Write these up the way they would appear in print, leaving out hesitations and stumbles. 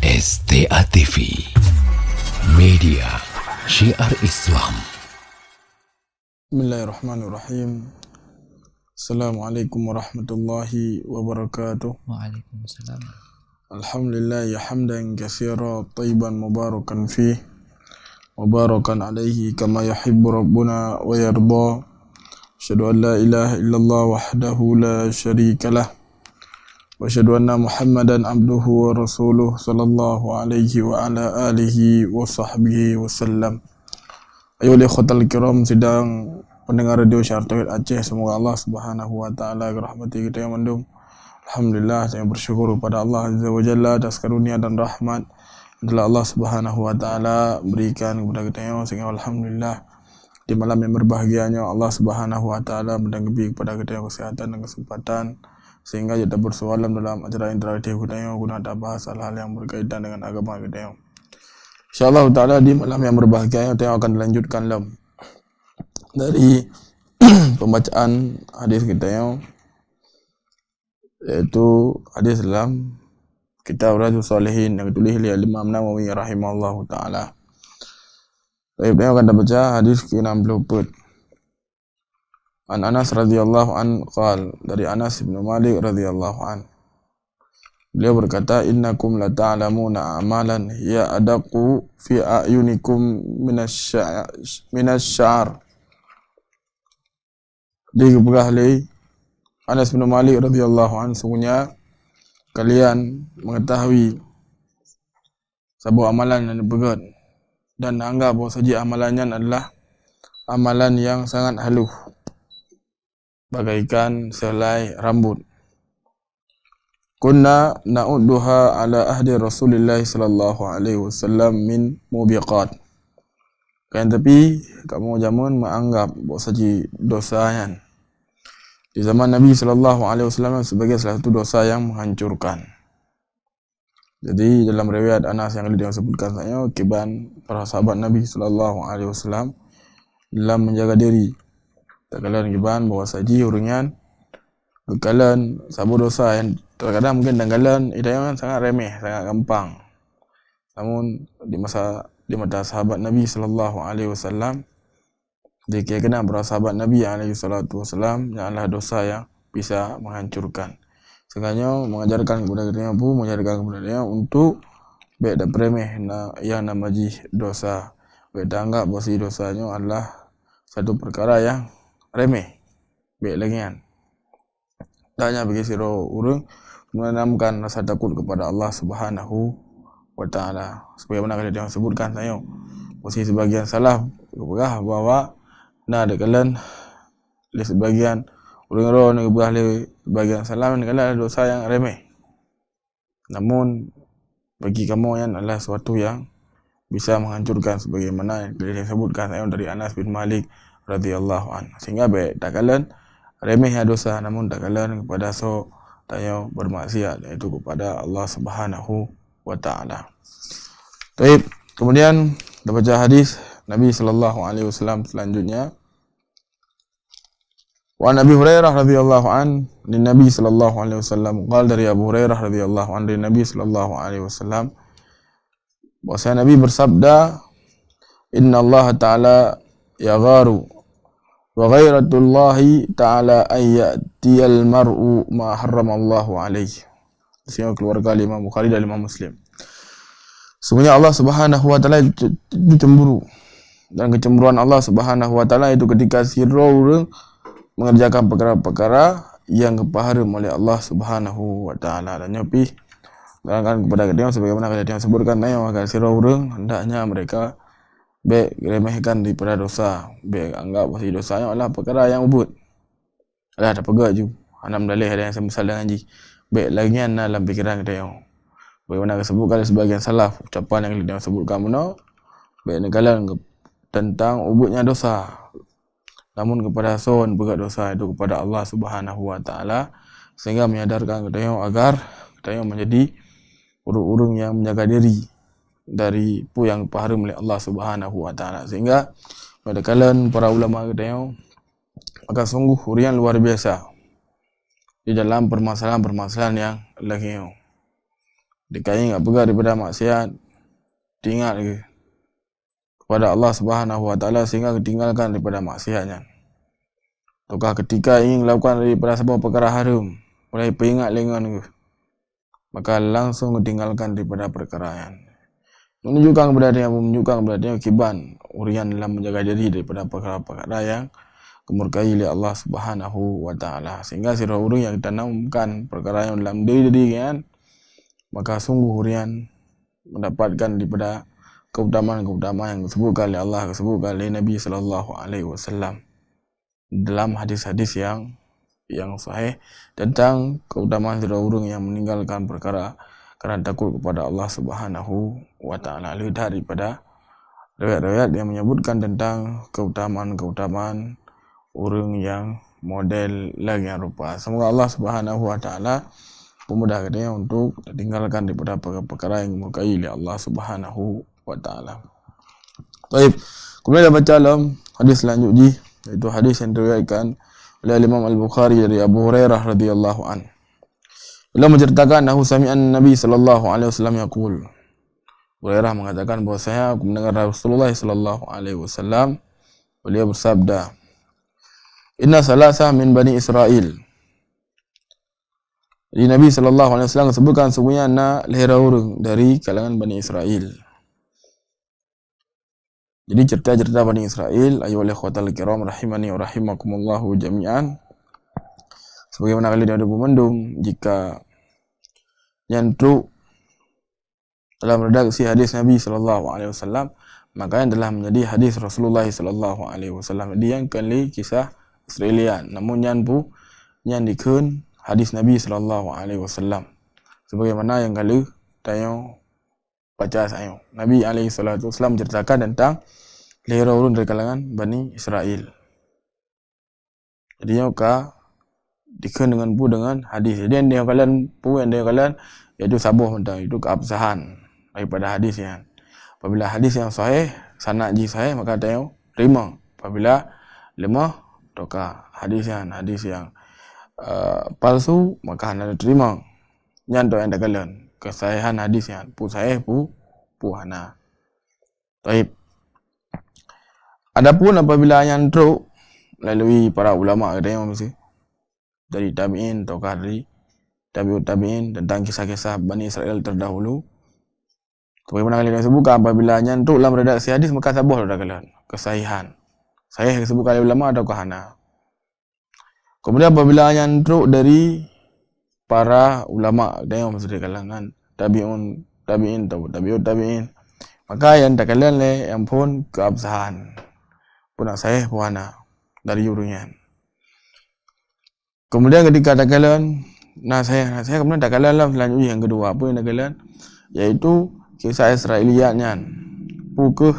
STA TV Media Syiar Islam. Bismillahirrahmanirrahim. Assalamualaikum warahmatullahi wabarakatuh. Waalaikumsalam. Alhamdulillah hamdan katsira thayyiban mubarakan fih mubarakan alaihi kama yuhibbu rabbuna wa yarda. Asyhadu an la ilaha illallah wahdahu la syarikalah wa asyhadu anna Muhammadan abduhu wa rasuluh sallallahu alaihi wa ala alihi wa sahbihi wasallam. Ayuhal ikhwatal kiram, sidang pendengar radio Syiar Tauhid Aceh, semoga Allah Subhanahu wa taala merahmati kita yang mendung. Alhamdulillah, saya bersyukur kepada Allah Azza wa Jalla atas karunia dan rahmat adalah Allah Subhanahu wa taala berikan kepada kita yang, sehingga alhamdulillah di malam yang berbahagianya Allah Subhanahu wa taala mendatangi kepada kita yang kesehatan dan kesempatan, sehingga kita bersualam dalam acara interaktif kita yang guna bahas hal-hal yang berkaitan dengan agama kita yang. InsyaAllah ta'ala di malam yang berbahagia kita akan dilanjutkan dari pembacaan hadis kita yang, yaitu hadis dalam kitab Riyadhus Shalihin yang ditulis oleh Imam Nawawi rahimahullahu ta'ala. Baik, kita akan baca hadis ke-64. An Anas radhiyallahu an qala, dari Anas bin Malik radhiyallahu an, beliau berkata, innakum la ta'lamuna a'malan ya adaqu fi a'yunikum minasy'ar. Dikebegah oleh Anas bin Malik radhiyallahu an, sungguhnya kalian mengetahui sebuah amalan yang dipegat dan anggap bahawa saja amalannya adalah amalan yang sangat halus, bagaikan selai rambut. Kunna na'udduha ala ahdi Rasulillah sallallahu alaihi wasallam min mubiqat. Kan tapi kamu jamun menganggap bahawa saja dosa yang di zaman Nabi sallallahu alaihi wasallam sebagai salah satu dosa yang menghancurkan. Jadi dalam riwayat Anas yang dia sebutkan saya, kiban para sahabat Nabi sallallahu alaihi wasallam dalam menjaga diri. Tak kalian kiban bahawa saja orangnya bekalan sabu dosa yang terkadang mungkin danggalan itu yang sangat remeh, sangat gampang. Namun di mata sahabat Nabi sallallahu alaihi wasallam, dikira para sahabat Nabi alaihi salatu wasallam yang adalah dosa yang bisa menghancurkan. Sengaja mengajarkan kepada kita mengajarkan kepada dia untuk baik dan remeh yang namanya dosa. Baik anggap bahawa dosanya adalah satu perkara yang remeh. Baik lagi kan. Tanya bagi siro orang menanamkan rasa takut kepada Allah Subhanahu wa taala. Sebagaimana kita sebutkan saya, posisi sebagian salah bahawa ada kalian di sebagian orang-orang yang berahli bagian salam ni adalah dosa yang remeh. Namun bagi kamu yang adalah sesuatu yang bisa menghancurkan, sebagaimana yang disebutkan dari Anas bin Malik radhiyallahu anhu. Sehingga baik tak kalian remeh dosa, namun tak kalian kepada tanya bermaksiat, iaitu kepada Allah Subhanahu wa taala. Baik, kemudian kita baca hadis Nabi sallallahu alaihi wasallam selanjutnya. Wa Nabi Hurairah radhiyallahu an dari Nabi sallallahu alaihi wasallam, qala, dari Abu Hurairah radhiyallahu an dari Nabi sallallahu alaihi wasallam, bahwa Nabi bersabda, inna Allah ta'ala yagharu wa ghairatullahi ta'ala ayyatiyal mar'u ma harramallahu alaihi. Sehingga keluarga Imam Bukhari dan Imam Muslim. Sebenarnya Allah Subhanahu wa taala itu cemburu, dan kecemburuan Allah Subhanahu wa taala itu ketika sirau mengerjakan perkara-perkara yang kepaharam oleh Allah Subhanahu wa taala. Dan nyopi terangkan kepada kita sebagaimana kita sebutkan akan sirau orang hendaknya mereka baik remehkan daripada dosa, baik anggap bahawa dosanya adalah perkara yang ubud. Ada pegat ju anam dalih ada yang semisal dengan ji. Baik lagi dalam fikiran kita yang bagaimana disebutkan sebagian salaf ucapan yang kita sebutkan benar, baik negala tentang ubudnya dosa. Namun kepada son berat dosa itu kepada Allah Subhanahu wa taala, sehingga menyadarkan kita agar kita menjadi orang-orang yang menjaga diri dari yang dipaharam oleh Allah Subhanahu wa taala. Sehingga pada kalian para ulama kita maka sungguh urian luar biasa di dalam permasalahan-permasalahan yang lagi. Ketika ingat perkara daripada maksiat, diingat lagi kepada Allah Subhanahu wa taala sehingga ditinggalkan daripada maksiatnya. Ataukah ketika ingin melakukan daripada sebuah perkara haram, mulai peringat lengan ke, maka langsung ditinggalkan daripada perkara yang menunjukkan kepada dia kiban urian dalam menjaga diri daripada perkara-perkara yang kemurkai oleh Allah Subhanahu wa taala. Sehingga sirah urang yang ditanamkan perkara yang dalam diri kan, maka sungguh urian mendapatkan daripada keutamaan-keutamaan yang disebutkan oleh Allah, disebutkan oleh Nabi sallallahu alaihi wasallam dalam hadis-hadis yang sahih tentang keutamaan sirah urang yang meninggalkan perkara kerana takut kepada Allah Subhanahu wa taala. Lihat daripada riwayat-riwayat yang menyebutkan tentang keutamaan-keutamaan orang yang model lagi yang rupa. Semoga Allah Subhanahu wa taala memudahkan dia untuk tinggalkan daripada perkara yang dimurkai oleh Allah Subhanahu wa taala. Baik, kemudian kita baca dalam hadis selanjutnya, iaitu hadis yang diriwayatkan oleh Imam Al-Bukhari dari Abu Hurairah radhiyallahu an. Beliau menceritakan nahu sami'an Nabi sallallahu alaihi wasallam yaqul. Hurairah mengatakan bahawa saya mendengar Rasulullah sallallahu alaihi wasallam beliau bersabda, "Inna salasa min Bani Israel." Jadi Nabi sallallahu alaihi wasallam sebutkan sungguhnya anak lahir orang dari kalangan Bani Israel. Jadi cerita-cerita Bani Israel, ayyuhal ikhwatal kiram rahimani wa rahimakumullahu jami'an. Sebagaimana kali dia ada memendung, jika nyantruk dalam redaksi hadis Nabi sallallahu alaihi wasallam, maka yang telah menjadi hadis Rasulullah sallallahu alaihi wasallam. Dia yang kali kisah Israelian, namun nyan dikun hadis Nabi sallallahu alaihi wasallam. Sebagaimana yang kali tayang baca saya. Nabi alaihi salatu wasallam menceritakan tentang lahir orang dari kalangan Bani Israel. Jadi yang dikun dengan hadis. Jadi yang kalian iaitu sabuh tentang itu keabsahan daripada hadis yang. Apabila hadis yang sahih, sanad sahih, maka tayang terima. Apabila lemah, maka hadis yang palsu, maka anda terima. Nyanto yang kalian kesahihan hadis yang pu sahih pu hana. Baik. Adapun apabila nyanto melalui para ulama yang mesti dari tabi'in atau dari tabi'ut tabi'in tentang kisah-kisah Bani Israel terdahulu, sebagaimana kalian sebutkan, apabila nyantuk dalam redaksi hadis, maka sabuh dah kalian kesahihan sahih disebutkan oleh ulama atau kahana. Kemudian apabila nyantuk dari para ulama yang dari kalangan tabi'in atau tabi'ut tabi'in, maka yang tak kalian yang pun keabsahan pun sahih puana dari urungan. Kemudian ketika tak kalian saya kemudian tak kalian lah selanjutnya yang kedua, apa yang tak kalian, iaitu kisah Israeliatnya pukeh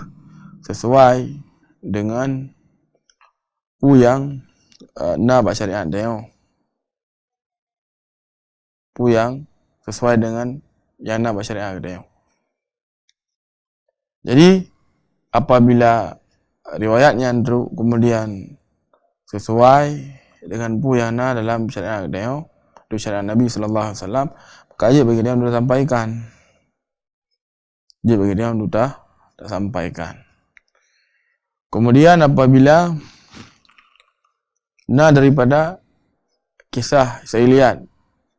sesuai dengan yang nak syariat dia, yang sesuai dengan yang nak syariat dia. Jadi apabila riwayatnya itu kemudian sesuai dengan yang nak dalam syariat dia, itu syariat Nabi sallallahu alaihi wasallam, maka ia bagi dia untuk sampaikan. Dia bagi dia untuk tak sampaikan. Kemudian apabila daripada kisah Israeliat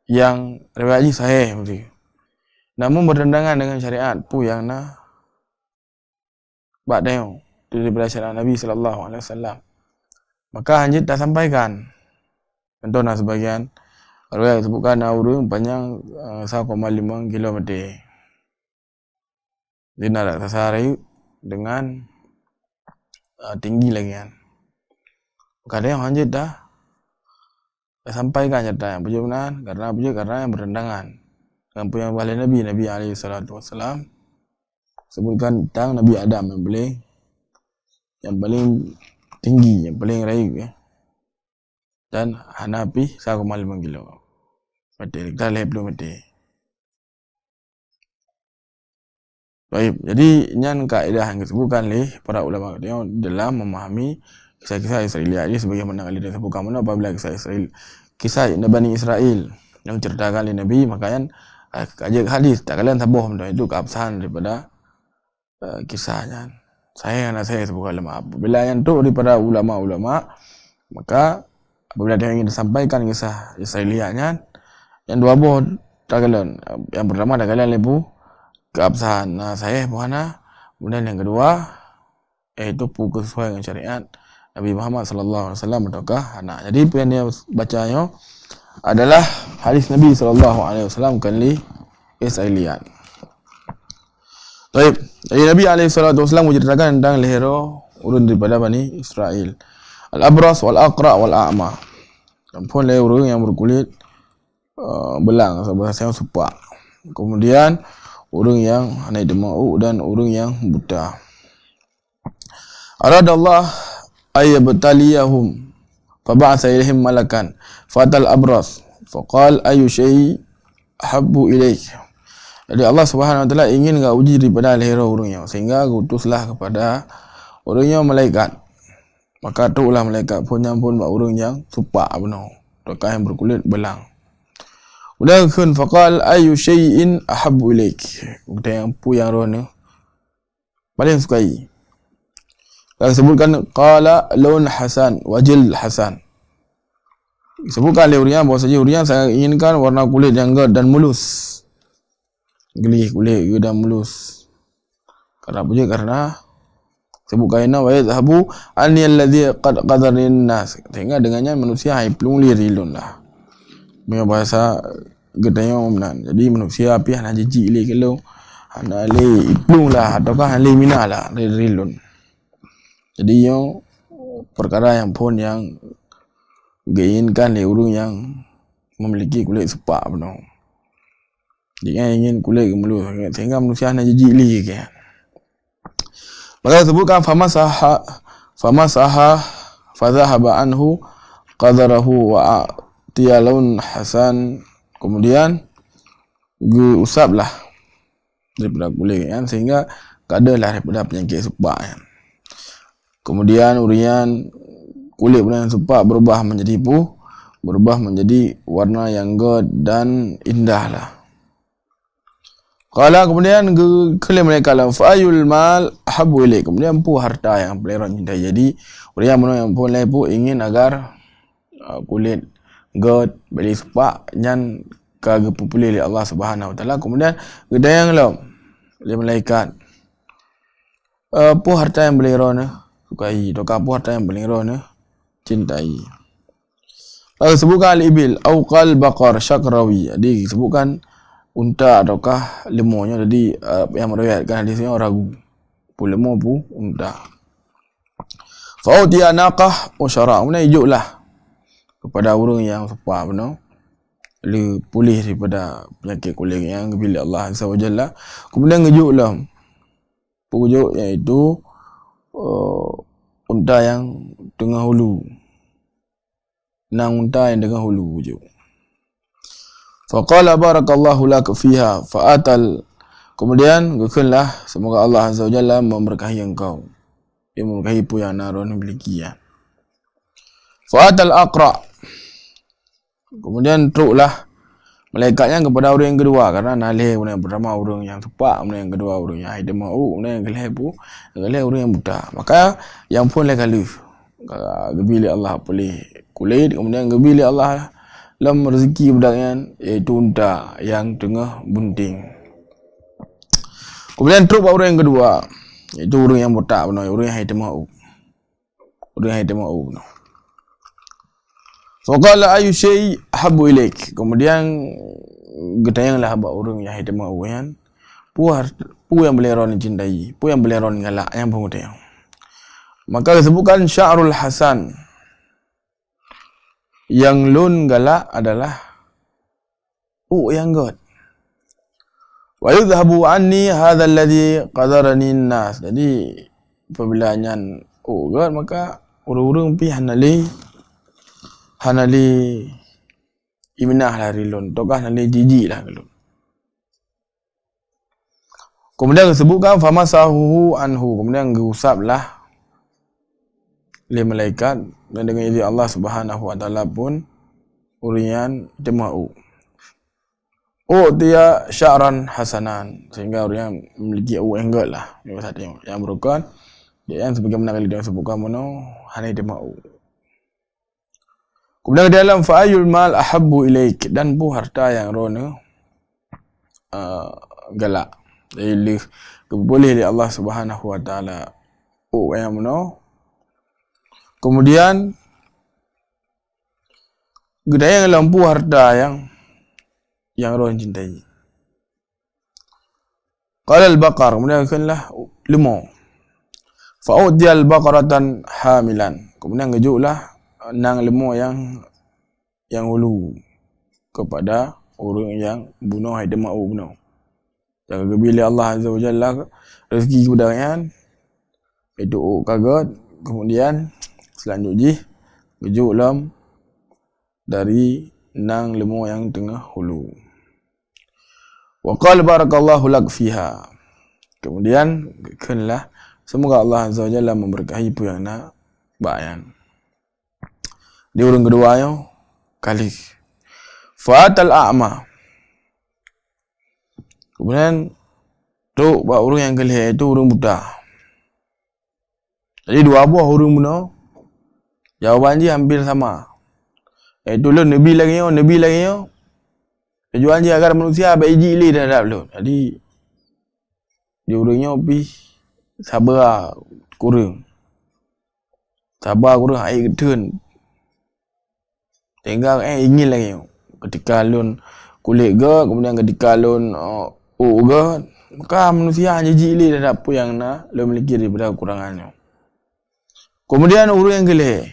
yang riwayatnya sahih, namun bertentangan dengan syariat yang ba'dahu daripada syariat Nabi sallallahu alaihi wasallam, maka hanya tak sampaikan. Contohnya sebagian riwayat sebutkan urang panjang 1,5 km. Dia nak sasari dengan tinggi lagi kan. Kadang hanya dah sampaikan cerita yang berjumlah karena yang bertentangan dengan yang wali Nabi alaihi salatu wasallam sebutkan tentang Nabi Adam yang paling tinggi, yang paling raih ya. Dan Hanafi 1,5 kilo. Betul, kita lihat belum betul. Baik, jadi ini kaedah yang disebutkan oleh para ulama dalam memahami kisah-kisah Israeliat ini sebagaimana kali dia sebutkan mana apabila kisah Bani Israel yang ceritakan oleh Nabi, maka Kaji hadis tak kalian tabuh itu keabsahan daripada kisahnya. Saya anak saya sebuah ulama. Apabila yang tu daripada ulama-ulama, maka apabila dia ingin disampaikan kisah Israelianya, yang dua buah tak kalian. Yang pertama tak kalian lebu keabsahan. Nah, saya mana? Kemudian yang kedua yaitu pukul sesuai dengan syariat Nabi Muhammad sallallahu alaihi wasallam ataukah anak. Jadi apa yang dia bacanya adalah hadis Nabi sallallahu alaihi wasallam kali Israelian. Baik, jadi Nabi alaihi salatu wasallam menceritakan tentang lehero urun daripada Bani Israel. Al-abras wal aqra wal a'ma. Pun lehero yang berkulit belang bahasa yang supak. Kemudian orang yang hanai demau dan orang yang buta. Aradallah ayyabtaliyahum fab'atha ilaihim malakan fatal abras faqal ayu syai habbu ilaik. Jadi Allah Subhanahu wa taala ingin engkau uji daripada lehera orangnya, sehingga utuslah kepada orangnya malaikat. Maka tulah malaikat pun orang yang supak benar, ataukah yang berkulit belang. Kemudian kun faqal ayu syai'in ahabbu ilaik. Kemudian apa yang rohnya paling sukai. Lalu sebutkan qala laun hasan wajil hasan. Sebutkan leurian bahawa saja urian saya inginkan warna kulit yang gelap dan mulus. Gelih kulit dan mulus. Karena apa? Karena sebutkan ina wa yadhhabu anni alladhi qad qadarin nas. Sehingga dengannya manusia hai plung lirilun lah. Punya bahasa gedanya menan. Jadi manusia api hana jijik le kalau hana le iplung lah ataukah hana le mina lah lirilun. Jadi yang perkara yang pun yang diinginkan oleh orang yang memiliki kulit sepak benar. Dia ingin kulit gemulus sehingga manusia hanya jijik li kan. Maka sebutkan famasaha fadhahaba anhu qadarahu wa atiyalun hasan. Kemudian usaplah daripada kulit kan, sehingga kadalah daripada penyakit sepak kan. Kemudian urian kulit yang sepak berubah menjadi warna yang god dan indah lah. Qala kemudian klaim mereka lah fa'ayul mal habbu ilaik. Kemudian harta yang paling orang cintai. Jadi urian mana yang pun lepo ingin agar kulit god beli sepak yang kagepupuli oleh Allah Subhanahu wa taala. Kemudian gedayang lah oleh malaikat. Apa harta yang paling orang sukai, atau apa harta yang paling orang cintai. Lalu sebutkan al-ibil au qal baqar syakrawi. Jadi sebutkan unta ataukah lemunya. Jadi yang meriwayatkan hadisnya ragu. Pu lemu pu unta. Fa utiya naqah wa syara'. Kemudian ijuklah kepada orang yang sepak benar. Dia pulih daripada penyakit kulit yang bila Allah Azza wa Jalla. Kemudian ngejuklah. Pujuk iaitu unta yang tengah hulu. Nang unta yang tengah hulu pujuk. Faqala barakallahu lak fiha fa'atal. Kemudian gekenlah semoga Allah Azza wa Jalla memberkahi engkau. Dia memberkahi pu yang naron miliki ya. Fa'atal aqra. Kemudian truklah malaikatnya kepada orang yang kedua, karena nalih orang yang pertama orang yang sepak, orang yang kedua orang yang hidmau, orang yang gelap orang yang buta. Maka yang pun kali gebili Allah boleh kulit, kemudian gebili Allah dalam rezeki budakan iaitu unta yang tengah bunting. Kemudian truk orang yang kedua iaitu orang yang buta benar, orang yang hidmau. Orang yang hidmau benar. Faqala ayu syai habbu ilaik. Kemudian getayanglah haba orang yang hidmau kan. Pu yang boleh orang cintai, pu yang boleh orang galak yang pengutang. Maka disebutkan sya'rul hasan. Yang lun galak adalah yang god. Wa yudhabu anni hadha alladhi qadarani an-nas. Jadi apabila nyan god maka urung-urung pi hanali iminah lah rilun, tokah hanali jijik lah rilun. Kemudian disebutkan famasahu anhu. Kemudian diusaplah oleh malaikat dan dengan izin Allah Subhanahu wa taala pun urian demau. dia sya'ran hasanan, sehingga orang yang memiliki angle lah, yang merupakan dia yang sebagaimana kali dia sebutkan mana hanai dia mau. Kemudian dalam fa'ayul mal ahabbu ilaik, dan bu harta yang rona galak boleh oleh Allah Subhanahu wa taala yang mana. Kemudian gedaya yang lampu harta yang roh cintai. Qala al-baqar, kemudian kanlah lemau. Fa'udiyal baqaratan hamilan, kemudian ngejuklah nang lemau yang hulu kepada orang yang bunuh hai demau bunuh. Jaga bila Allah Azza wa Jalla rezeki kepada itu kaget. Kemudian selanjutnya gejuk lam dari nang lemau yang tengah hulu. Wa qala barakallahu lak fiha, kemudian kenlah semoga Allah Azza wa Jalla memberkahi pu yang nak bayan. Di urang kedua yo kali fatal a'ma, kemudian tu urang yang kali itu urang buta. Jadi dua buah urang buta jawapan dia hampir sama. Itu lo nabi lagi yo tujuan dia agar manusia baiji li dah dah lo. Jadi di urangnya pi sabar kurang air ketun. Tinggal ingin lagi ketika lun kulit ke, kemudian ketika lun ke, maka manusia hanya jili dah apa yang nak lo memiliki daripada kekurangannya. Kemudian urang yang geleh,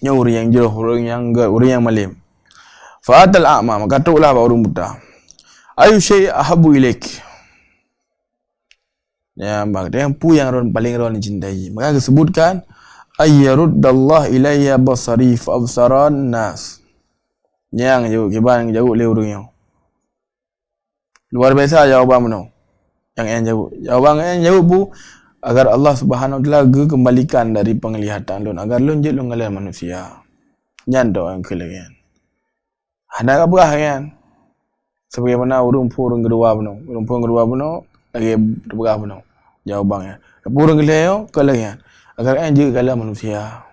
urang yang jauh, urang yang malim. Fa'atal a'ma, maka tuklah urang buta. Ayu syai' ahabbu ilaik, yang pu yang paling ron cintai. Maka disebutkan ayyaruddallah ilayya basari fa absaran nas, yang jauh le urang. Luar biasa jawaban mana yang jawaban yang jauh bu agar Allah Subhanahu wa taala kembalikan dari penglihatan lun, agar lun je lun ngalian manusia nyando yang kelebihan ada apa kan sebagaimana urang kedua beno lagi berberah beno jawabannya urang keleo kelebihan agar anje kala manusia.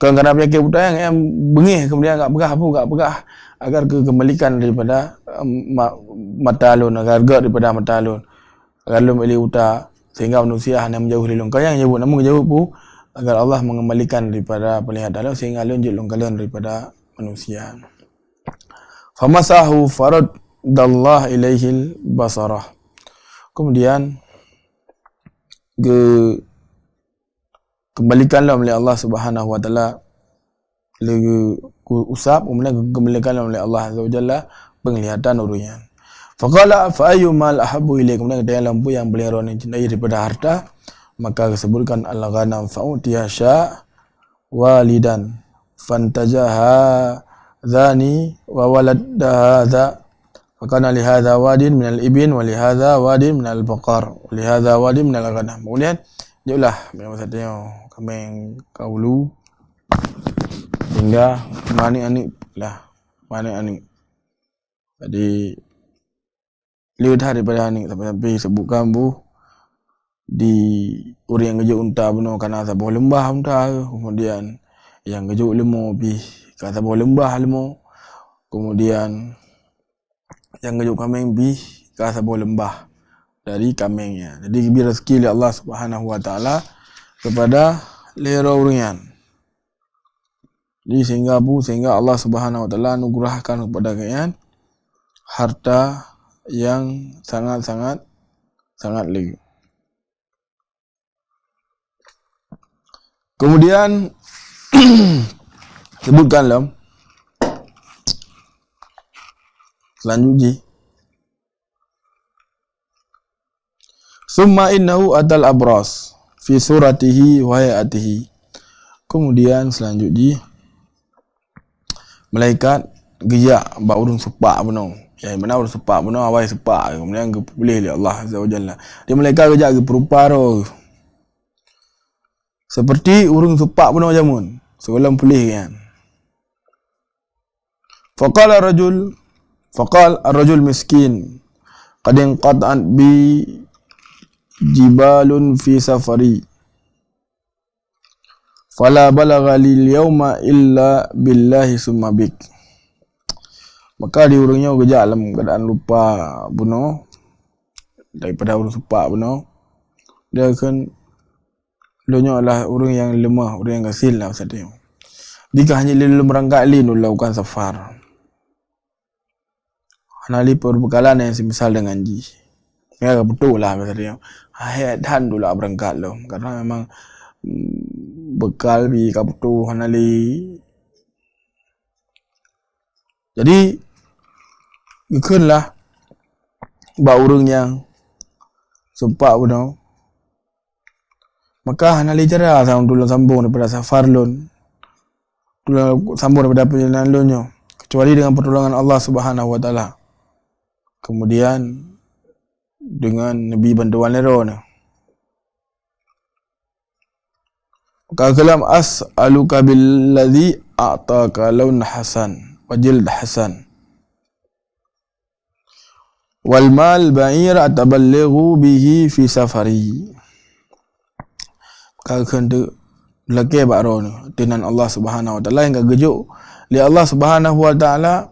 Kalau kerana penyakit buta yang bengih kemudian agak begah agar kembalikan daripada mata lun, agar daripada mata lun, agar lun boleh buta sehingga manusia hanya menjauh lun. Kau yang jauh namun jauh pu agar Allah mengembalikan daripada penglihatan lun sehingga lun jelung kalian daripada manusia. Famasahu faradallah ilaihil basarah. Kemudian kembalikanlah oleh Allah Subhanahu wa taala usap, kemudian kembalikanlah oleh Allah Azza wa Jalla penglihatan urangnya. Faqala fa ayyumal ahabbu ilaik, kemudian dia lampu yang beliau ron cintai daripada harta, maka disebutkan al-ghanam fa'utiya sya walidan fantajaha dzani wa waladaha dza fakana li hadza wadin minal ibn wa li hadza wadin minal baqar wa li hadza wadin minal ghanam. Kemudian julah memang satenya kambing kaulu hingga mani ani. Jadi lihat daripada ani sampai sebutkan bu di urang yang gejuk unta beno kana sabah lembah unta, kemudian yang gejuk lemau pi kana sabah lembah lemau, kemudian yang gejuk kambing pi kana sabah lembah dari kambingnya. Jadi beri rezeki oleh Allah Subhanahu wa taala kepada lera uringan. Jadi sehingga Allah Subhanahu wa taala anugerahkan kepada kalian harta yang sangat lagi. Kemudian sebutkanlah selanjutnya summa innahu atal abras fi suratihi wa hayatihi. Kemudian selanjutnya malaikat geyak ba urang sepak beno, yang mana urang sepak beno awai sepak, kemudian boleh oleh Allah Azza wa Jalla. Dia malaikat geyak berupara seperti urang sepak beno jamun sebelum pulih kan. Faqala rajul, Faqal ar-rajul miskin qad inqata'at bi jibalun fi safari fala balagha lil yawma illa billahi summa bik. Maka dia orangnya kejap dalam keadaan lupa bunuh daripada urus sepak bunuh. Dia akan dunia adalah orang yang lemah, orang yang gasil lah pasal dia. Jika hanya lalu berangkat lalu lakukan safar. Hanali perbekalan yang semisal dengan ji. Ya betul lah pasal dia. Hai dan dulu berangkat lo. Karena memang bekal bi kaputu hanali. Jadi ikunlah bak urang yang sepak bunuh. Maka hanali cara dulu sambung daripada safar lun. Dulu sambung daripada perjalanan lunyo. Kecuali dengan pertolongan Allah Subhanahu Wa Taala. Kemudian dengan Nabi bantuan lero ni. Maka kalam as'aluka billadhi a'taka laun hasan wa jild hasan. Wal mal ba'ir ataballighu bihi fi safari. Kakan tu lagi bakro ni dengan Allah Subhanahu Wa Taala yang gejuk li Allah Subhanahu Wa Taala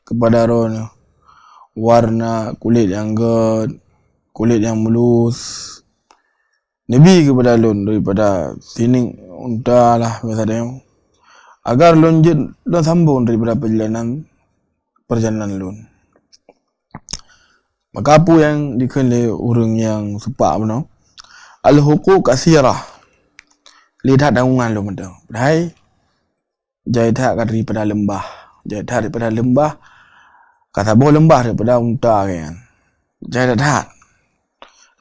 kepada ro ni warna kulit yang ged, kulit yang mulus. Nabi kepada lun daripada sini untalah misalnya agar lun sambung daripada perjalanan lun. Maka apa yang dikenali orang yang sepak benar? Al-huquq kasirah. Lihat dangungan lu betul. Hai. Jaidah daripada lembah. Jaidah daripada lembah. Kata boleh lembah daripada unta kan. Jaidah.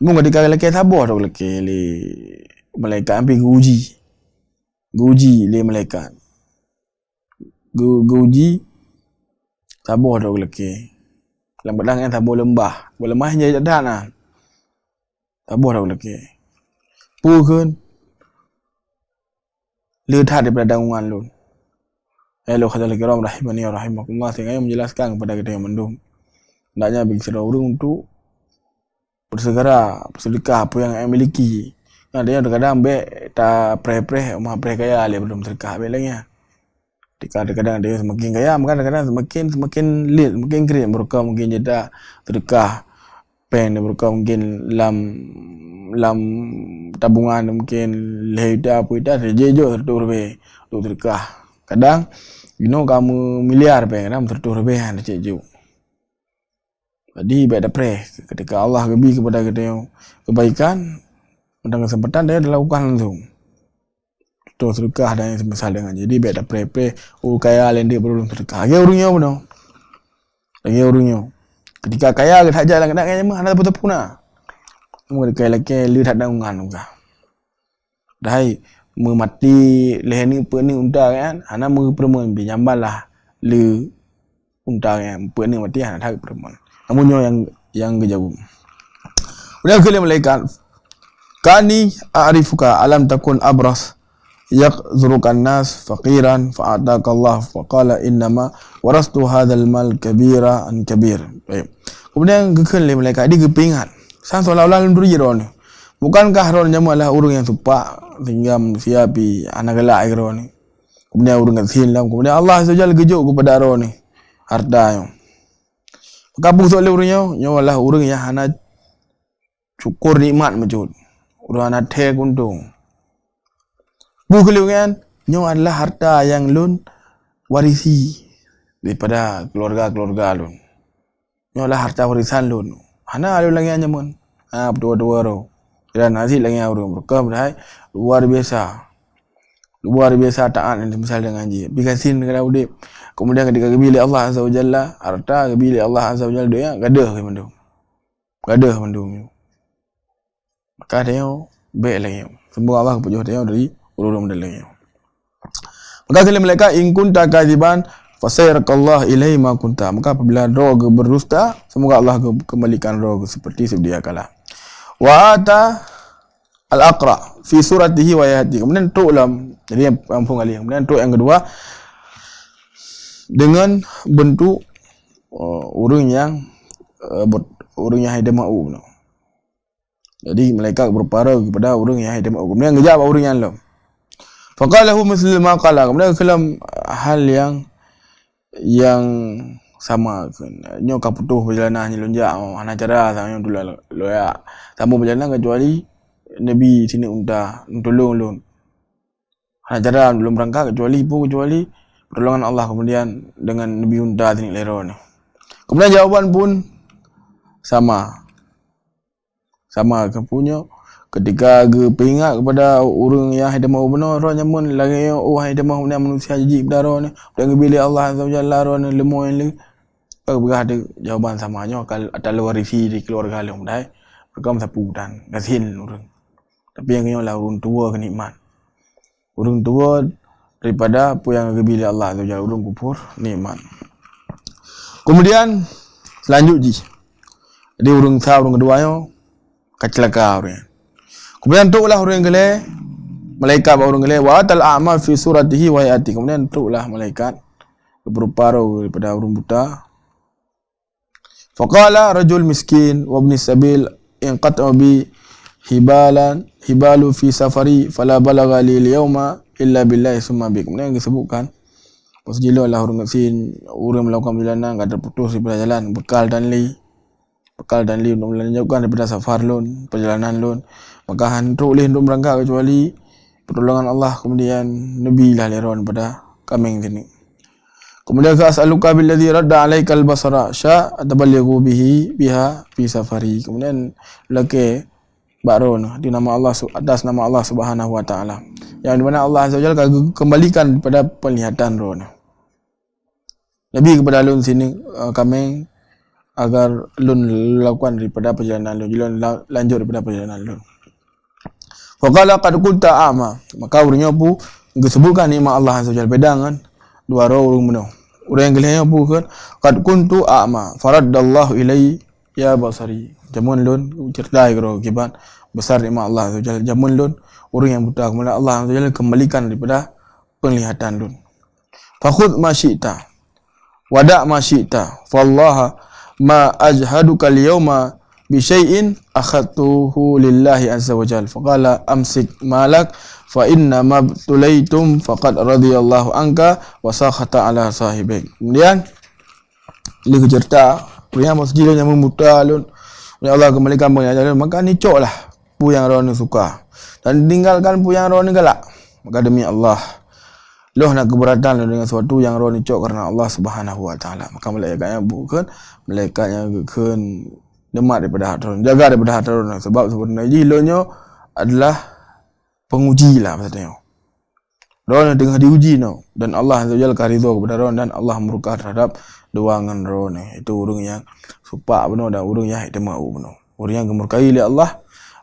Mungkin dikali lagi sabar tu lagi li malaikat ambil guji. Guji li malaikat. Guji sabar tu lagi. Lambat kan sabar lembah. Boleh mah jaidah nah. Sabar tu lagi. Pukun lihat daripada dangungan lu. Hello khadal kiram rahimani wa rahimakumullah. Saya menjelaskan kepada kita yang mendung. Hendaknya bagi saudara orang untuk bersegera bersedekah apa yang saya miliki. Ada yang kadang ambil tak preh-preh mah preh kaya dia belum sedekah ambil lagi. Kadang-kadang dia semakin kaya, kadang-kadang semakin lit, semakin keren berkah mungkin jeda sedekah pen berkah mungkin lam tabungan mungkin lehida apa dah sejejo tertur be tu sedekah. Kadang kamu miliar pe kadang tertur be han sejejo. Jadi baik pre ketika Allah gebi kepada kita yang kebaikan dengan kesempatan dia dilakukan langsung. Tu sedekah dan yang semisal dengan. Jadi baik pre kaya lain dia perlu sedekah. Lagi urungnya benar. Lagi urungnya. Ketika kaya kita saja lah kadang-kadang mah ada betul puna. Mungkin kaya-kaya lihat dangungan juga. Dahai memati lehani pening unta kan, ana perempuan pinjambal lah le unta kan, pening mati ana tak perempuan. Namunnya yang kejauh. Udah kali malaikat. Kani a'rifuka alam takun abras yaqzurukan nas faqiran fa'ataka Allah faqala innama warastu hadzal mal kabira an kabir. Baik. Kemudian kekal malaikat dia kepingat. Sang seolah-olah lunduri ron. Bukankah ron jamalah orang yang sepak sehingga manusia pi anak gelak ron ni. Kemudian orang kecil lah. Kemudian Allah SWT gejuk kepada ron ni. Harta yang. Maka apa soal orangnya? Nyawalah orang yang hana syukur nikmat macam. Orang hana tek untung. Bukan kan? Nyawa adalah harta yang lun warisi daripada keluarga-keluarga lun. Nyawa adalah harta warisan lun. Hana ada lagi yang nyaman. Berdua-dua roh. Dan nasi lagi yang orang berkah berhai luar biasa taat yang misal dengan ji. Bikasin kena udip. Kemudian ketika kebili Allah Azza wa Jalla harta kebili Allah Azza wa Jalla dia gadah ke mandum. Gadah mandum. Maka dia baik lagi. Semoga Allah kepujuh dia dari urut lagi. Maka kali mereka in kunta kadziban fasayyarakallah ilaihi ma kunta. Maka apabila roh berdusta, semoga Allah kembalikan roh seperti sedia kala. Wa ata al-Aqra fi suratihi wa ayatihi. Kemudian tu ulam. Jadi yang kampung kali. Kemudian tu yang kedua dengan bentuk urang yang urang yang haida mau no. Jadi malaikat berpara kepada urang yang haida mau. Kemudian ngejawab urang yang lain. Faqalahu mislu ma qala. Kemudian kalam hal yang sama kan. Nyo kaputuh perjalanan lonjak ana cara sama dulu loya. Tamu perjalanan kecuali Nabi sini unta tolong lun. Ana cara belum berangkat kecuali pertolongan Allah kemudian dengan Nabi unta sini leron. Kemudian jawaban pun sama punya ketika peringat kepada orang yang haida mau benar roh nyamun lagi haida mau benar manusia jijik bedaro ni dan bila Allah Azza wa Jalla roh ni lemu ni ada jawaban samanya kalau ada warisi di keluarga lu dai berkam sapu dan gasin orang tapi yang kena lah orang tua kenikmat orang tua daripada apa yang bila Allah Azza wa Jalla orang kufur nikmat. Kemudian selanjutnya jadi orang keduanya kecelakaan orang. Kemudian tuklah orang gele malaikat orang gele wa atal a'ma fi suratihi wa ayati. Kemudian tuklah malaikat berupa daripada orang buta. Faqala rajul miskin wa ibn sabil in qat'a bi hibalu fi safari fala balagha li al-yawma illa billahi summa bi. Kemudian disebutkan pasal lah orang miskin orang melakukan perjalanan enggak terputus di jalan bekal dan li untuk melanjutkan daripada safar lun perjalanan lun. Maka hantu boleh untuk berangkat kecuali pertolongan Allah kemudian Nabi lah leron pada kameng sini. Kemudian as'aluka billadzi radda 'alaika al-basara sya ataballighu biha fi safari. Kemudian laki baron di nama Allah atas nama Allah Subhanahu wa taala. Yang di mana Allah Azza wa Jalla kembalikan pada penglihatan roh. Nabi kepada lun sini kameng agar lun lakukan daripada perjalanan lun lanjut daripada perjalanan lun. Faqala qad kunta a'ma. Maka urangnya pun disebutkan nikmat Allah Azza wa Jalla pedangan dua orang menau. Orang yang gelahnya pun kan qad kuntu a'ma faraddallahu ilai ya basari. Jamun lun cerita karo kibat besar nikmat Allah Azza wa Jalla. Jamun lun orang yang buta kemudian Allah Azza wa Jalla kembalikan daripada penglihatan lun. Fakhudh ma syi'ta wada' ma syi'ta fallaha ma ajhaduka al-yawma bi syai'in akhadtuhu lillahi azza wa jalla. Faqala amsik malak fa inna ma tulaitum faqad radiyallahu anka wa sakhata ala sahibik. Kemudian dia cerita pria masjid yang memuta lun oleh Allah kembalikan penglihatan maka ni coklah pu yang roh ni suka dan tinggalkan pu yang roh ni galak. Maka demi Allah loh nak keberatan dengan sesuatu yang roh ni cok karena Allah Subhanahu wa taala. Maka malaikatnya bukan malaikatnya kan demat daripada hati, jaga daripada hati orang. Sebab sebenarnya jilonyo adalah penguji lah maksudnya. Roh tengah diuji no dan Allah Azza wa Jalla karidho kepada roh dan Allah murka terhadap doangan roh ni. Itu orang yang supak benar dan orang yang hidmah benar. Orang yang gemurkai oleh Allah.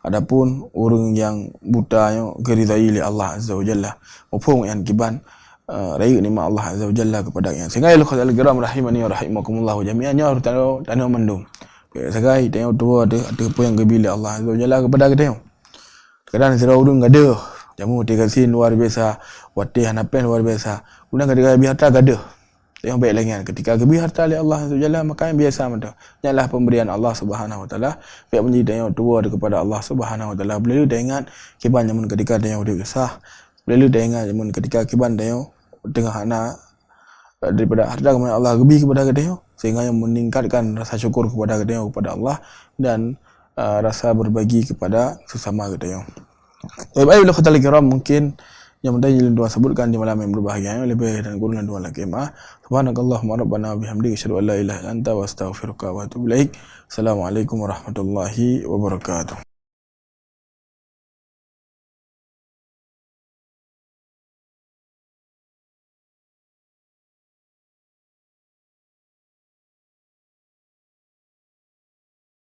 Adapun orang yang butanya geridai oleh Allah Azza wa Jalla. Mufung yang kiban raya nikmat Allah Azza wa Jalla kepada yang. Sehingga ya lukhal al-kiram rahimani wa rahimakumullah jami'an ya tanah mendung. Segai tengok tu ada apa yang gebila Allah Azza wa Jalla kepada kita. Kadang sira urang gaduh, jamu dikasih luar biasa, watih hanapen luar biasa. Kemudian ketika gebi harta gaduh. Yang baik lagi ketika gebi harta oleh Allah Azza wa Jalla maka yang biasa mata. Nyalah pemberian Allah Subhanahu wa taala. Baik menjadi tengok tua kepada Allah Subhanahu wa taala. Beliau dah ingat kiban jamun ketika tengok dia besar. Beliau dah ingat jamun ketika kiban tengok tengah anak daripada harta kepada Allah gebi kepada kita sehingga yang meningkatkan rasa syukur kepada kita kepada Allah dan rasa berbagi kepada sesama kita. Baik bila khatal kiram mungkin yang penting jilid dua sebutkan di malam yang berbahagia lebih dan kurang dua lagi subhanakallahumma rabbana bihamdika asyhadu an la ilaha illa anta wa astaghfiruka wa atubu ilaik. Assalamualaikum warahmatullahi wabarakatuh.